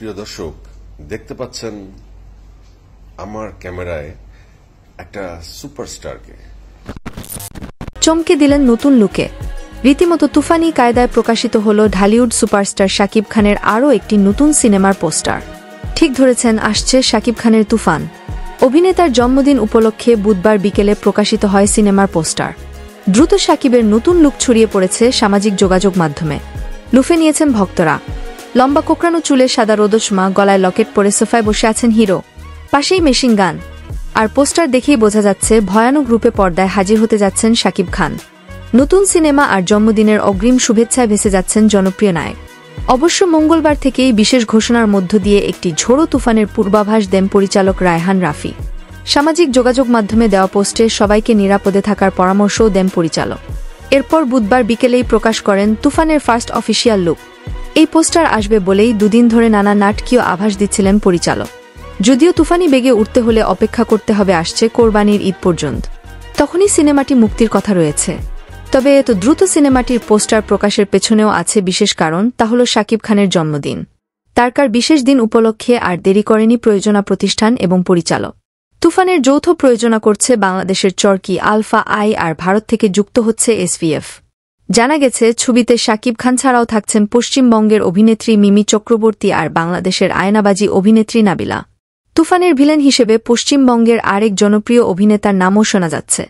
প্রিয় দর্শক, দেখতে পাচ্ছেন আমার ক্যামেরায় একটা সুপারস্টারকে। চমকে দিলেন নতুন লুকে। রীতিমতো তুফানি কায়দায় প্রকাশিত হল ঢালিউড সুপারস্টার শাকিব খানের আরও একটি নতুন সিনেমার পোস্টার। ঠিক ধরেছেন, আসছে শাকিব খানের তুফান। অভিনেতার জন্মদিন উপলক্ষে বুধবার বিকেলে প্রকাশিত হয় সিনেমার পোস্টার। দ্রুত শাকিবের নতুন লুক ছড়িয়ে পড়েছে সামাজিক যোগাযোগ মাধ্যমে। লুফে নিয়েছেন ভক্তরা। লম্বা কোকড়ানো চুলে সাদা রোদচমা, গলায় লকেট পরে সোফায় বসে আছেন হিরো, পাশেই মেশিন গান। আর পোস্টার দেখেই বোঝা যাচ্ছে ভয়ানক রূপে পর্দায় হাজির হতে যাচ্ছেন শাকিব খান। নতুন সিনেমা আর জন্মদিনের অগ্রিম শুভেচ্ছায় ভেসে যাচ্ছেন জনপ্রিয় নায়ক। অবশ্য মঙ্গলবার থেকেই বিশেষ ঘোষণার মধ্য দিয়ে একটি ঝোড়ো তুফানের পূর্বাভাস দেন পরিচালক রায়হান রাফি। সামাজিক যোগাযোগ মাধ্যমে দেওয়া পোস্টে সবাইকে নিরাপদে থাকার পরামর্শও দেন পরিচালক। এরপর বুধবার বিকেলেই প্রকাশ করেন তুফানের ফার্স্ট অফিসিয়াল লুক। এই পোস্টার আসবে বলেই দুদিন ধরে নানা নাটকীয় আভাস দিচ্ছিলেন পরিচালক। যদিও তুফানি বেগে উঠতে হলে অপেক্ষা করতে হবে আসছে কোরবানির ঈদ পর্যন্ত, তখনই সিনেমাটি মুক্তির কথা রয়েছে। তবে এত দ্রুত সিনেমাটির পোস্টার প্রকাশের পেছনেও আছে বিশেষ কারণ, তা হল শাকিব খানের জন্মদিন। তারকার বিশেষ দিন উপলক্ষে আর দেরি করেনি প্রযোজনা প্রতিষ্ঠান এবং পরিচালক। তুফানের যৌথ প্রযোজনা করছে বাংলাদেশের চরকি আলফা আই, আর ভারত থেকে যুক্ত হচ্ছে এসভিএফ। জানা গেছে, ছবিতে শাকিব খান ছাড়াও থাকছেন পশ্চিমবঙ্গের অভিনেত্রী মিমি চক্রবর্তী আর বাংলাদেশের আয়নাবাজি অভিনেত্রী নাবিলা। তুফানের ভিলেন হিসেবে পশ্চিমবঙ্গের আরেক জনপ্রিয় অভিনেতার নামও শোনা যাচ্ছে।